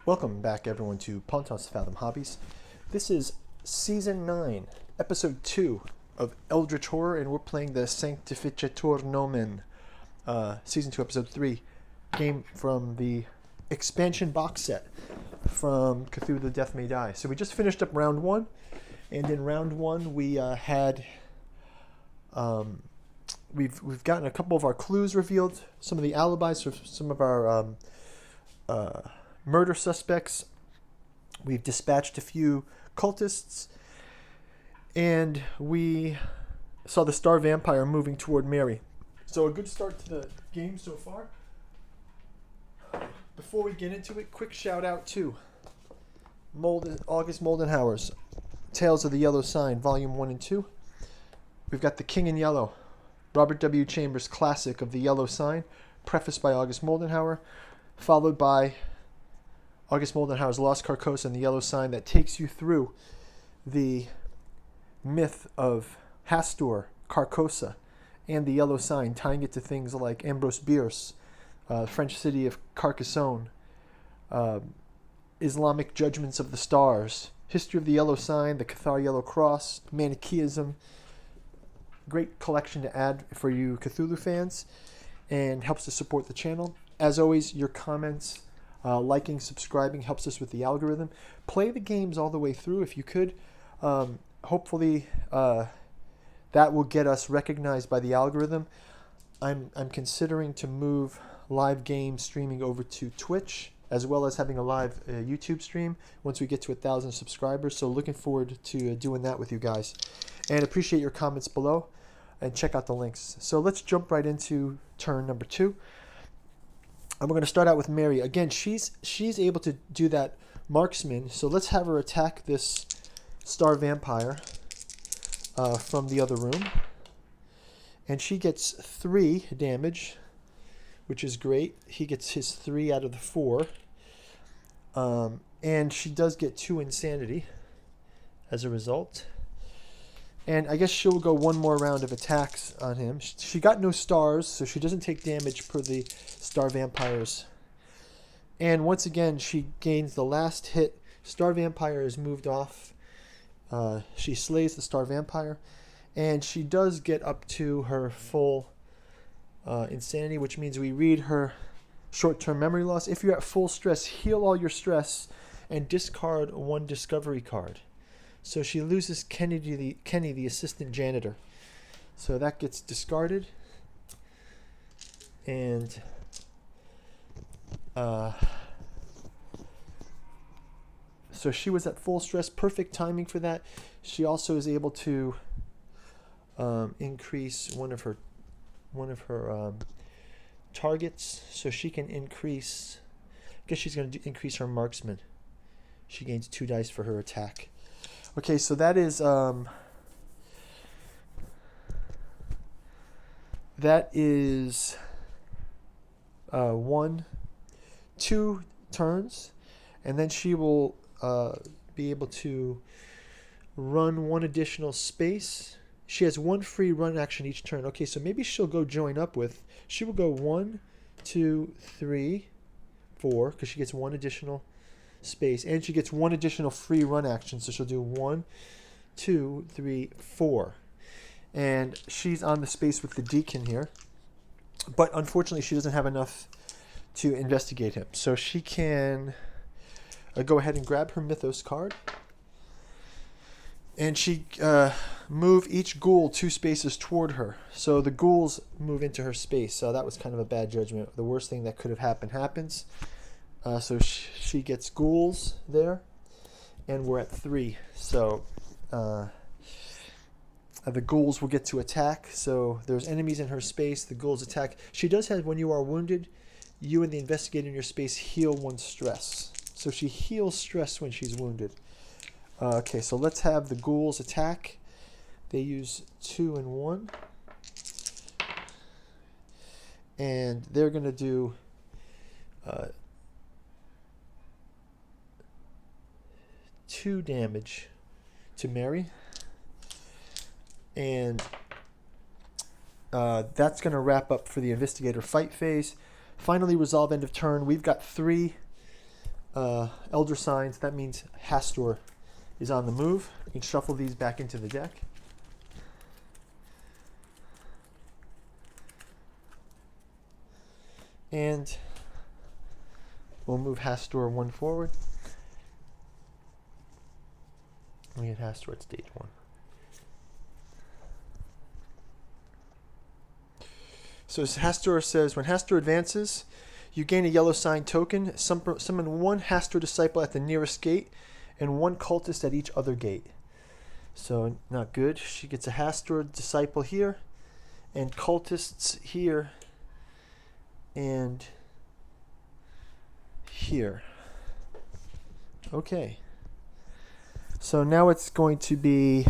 Welcome back, everyone, to Pontos Fathom Hobbies. This is Season 9, Episode 2 of Eldritch Horror, and we're playing the Sanctificetur Nomen, Season 2, Episode 3, game from the expansion box set from Cthulhu the Death May Die. So we just finished up Round 1, and in Round 1 we we've gotten a couple of our clues revealed, some of the alibis for some of our murder suspects. We've dispatched a few cultists, and we saw the star vampire moving toward Mary. So a good start to the game so far. Before we get into it, quick shout out to August Moldenhauer's Tales of the Yellow Sign, Volume 1 and 2. We've got The King in Yellow, Robert W. Chambers' classic of the Yellow Sign, prefaced by August Moldenhauer, followed by August Moldenhauer's Lost Carcosa and the Yellow Sign, that takes you through the myth of Hastur, Carcosa, and the Yellow Sign, tying it to things like Ambrose Bierce, French city of Carcassonne, Islamic judgments of the stars, history of the Yellow Sign, the Cathar Yellow Cross, Manichaeism. Great collection to add for you Cthulhu fans, and helps to support the channel. As always, your comments, liking, subscribing helps us with the algorithm. Play the games all the way through if you could. Hopefully that will get us recognized by the algorithm. I'm considering to move live game streaming over to Twitch, as well as having a live YouTube stream once we get to 1,000 subscribers. So looking forward to doing that with you guys. And appreciate your comments below, and check out the links. So let's jump right into turn number 2. And we're going to start out with Mary. Again, she's able to do that marksman. So let's have her attack this star vampire from the other room. And she gets 3 damage, which is great. He gets his 3 out of the 4. And she does get 2 insanity as a result. And I guess she'll go one more round of attacks on him. She got no stars, so she doesn't take damage per the star vampires. And once again, she gains the last hit. Star vampire is moved off. She slays the star vampire. And she does get up to her full insanity, which means we read her short-term memory loss. If you're at full stress, heal all your stress and discard 1 discovery card. So she loses Kenny, the assistant janitor. So that gets discarded. And so she was at full stress. Perfect timing for that. She also is able to increase one of her targets. So she can increase. I guess she's going to increase her marksman. She gains 2 dice for her attack. Okay, so that is 2 turns, and then she will be able to run 1 additional space. She has 1 free run action each turn. Okay, so maybe she'll go join up with. She will go 1, 2, 3, 4, because she gets 1 additional space, and she gets 1 additional free run action, so she'll do 1, 2, 3, 4, and she's on the space with the deacon here, but unfortunately she doesn't have enough to investigate him, so she can go ahead and grab her mythos card, and she move each ghoul 2 spaces toward her. So the ghouls move into her space, so that was kind of a bad judgment. The worst thing that could have happened happens. So she gets ghouls there, and we're at 3. So the ghouls will get to attack. So there's enemies in her space. The ghouls attack. She does have, when you are wounded, you and the investigator in your space heal 1 stress. So she heals stress when she's wounded. Okay, so let's have the ghouls attack. They use 2 and 1. And they're going to do 2 damage to Mary, and that's going to wrap up for the investigator fight phase. Finally, resolve end of turn. We've got 3 Elder Signs. That means Hastur is on the move. You can shuffle these back into the deck. And we'll move Hastur 1 forward. We had Hastur at stage 1. So Hastur says, when Hastur advances, you gain a yellow sign token. Summon 1 Hastur disciple at the nearest gate and 1 cultist at each other gate. So not good. She gets a Hastur disciple here and cultists here and here. Okay. So now it's going to be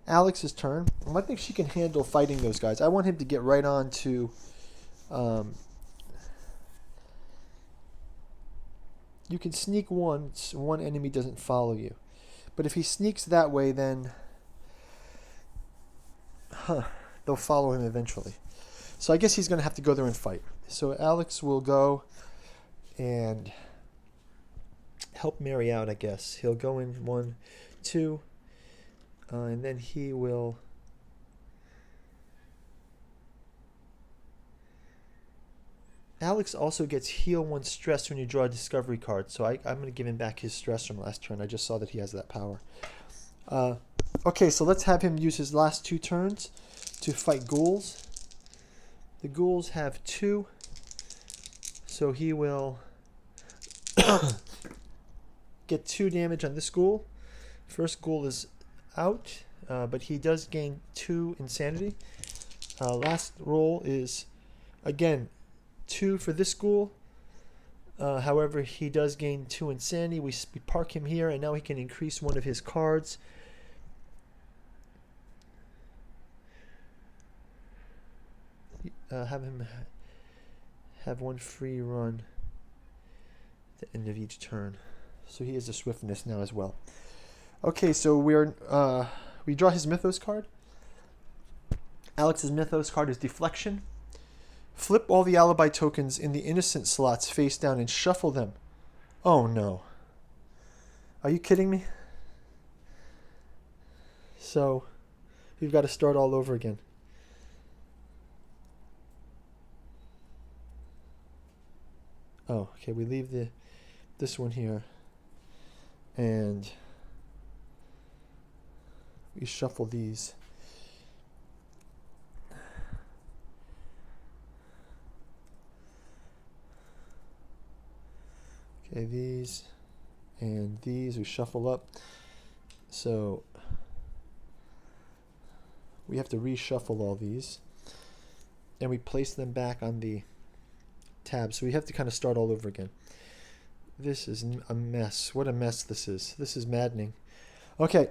Alex's turn. I think she can handle fighting those guys. I want him to get right on to you can sneak once, one enemy doesn't follow you. But if he sneaks that way, then they'll follow him eventually. So I guess he's going to have to go there and fight. So Alex will go and help Mary out, I guess. He'll go in 1, 2, and then he will Alex also gets heal 1 stress when you draw a discovery card. So I'm going to give him back his stress from last turn. I just saw that he has that power. Okay, so let's have him use his last 2 turns to fight ghouls. The ghouls have 2. So he will get 2 damage on this ghoul. First ghoul is out, but he does gain 2 insanity. Last roll is, again, 2 for this ghoul. However, he does gain 2 insanity. We park him here, and now he can increase 1 of his cards. Have him have 1 free run at the end of each turn. So he has a swiftness now as well. Okay, so we draw his Mythos card. Alex's Mythos card is Deflection. Flip all the alibi tokens in the innocent slots face down and shuffle them. Oh no. Are you kidding me? So we've got to start all over again. Oh, okay, we leave this one here. And we shuffle these. Okay, these and these we shuffle up. So we have to reshuffle all these. And we place them back on the tab. So we have to kind of start all over again. This is a mess. What a mess this is. This is maddening. Okay.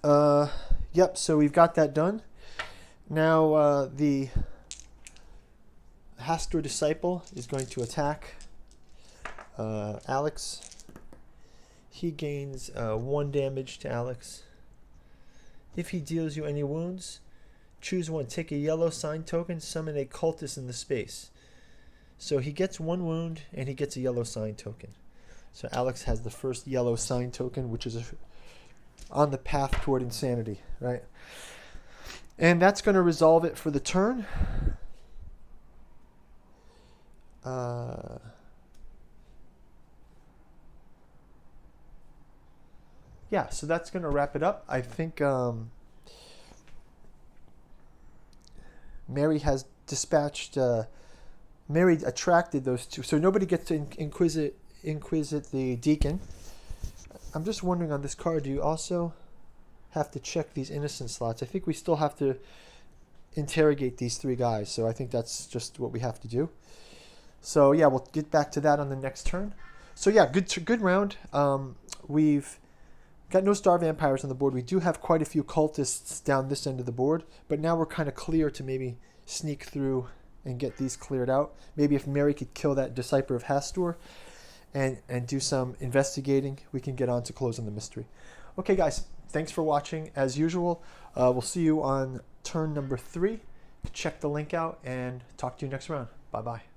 Yep, so we've got that done. Now the Hastur disciple is going to attack Alex. He gains 1 damage to Alex. If he deals you any wounds, choose 1. Take a yellow sign token, summon a cultist in the space. So he gets 1 wound and he gets a yellow sign token. So Alex has the first yellow sign token, which is on the path toward insanity, right? And that's going to resolve it for the turn. Yeah, so that's going to wrap it up. I think Mary has dispatched... Mary attracted those 2. So nobody gets to inquisit the deacon. I'm just wondering on this card, do you also have to check these innocent slots? I think we still have to interrogate these 3 guys. So I think that's just what we have to do. So yeah, we'll get back to that on the next turn. So yeah, good round. We've got no star vampires on the board. We do have quite a few cultists down this end of the board, but now we're kind of clear to maybe sneak through and get these cleared out. Maybe if Mary could kill that Disciple of Hastur and do some investigating, we can get on to closing the mystery. Okay, guys, thanks for watching. As usual, we'll see you on turn number 3. Check the link out and talk to you next round. Bye bye.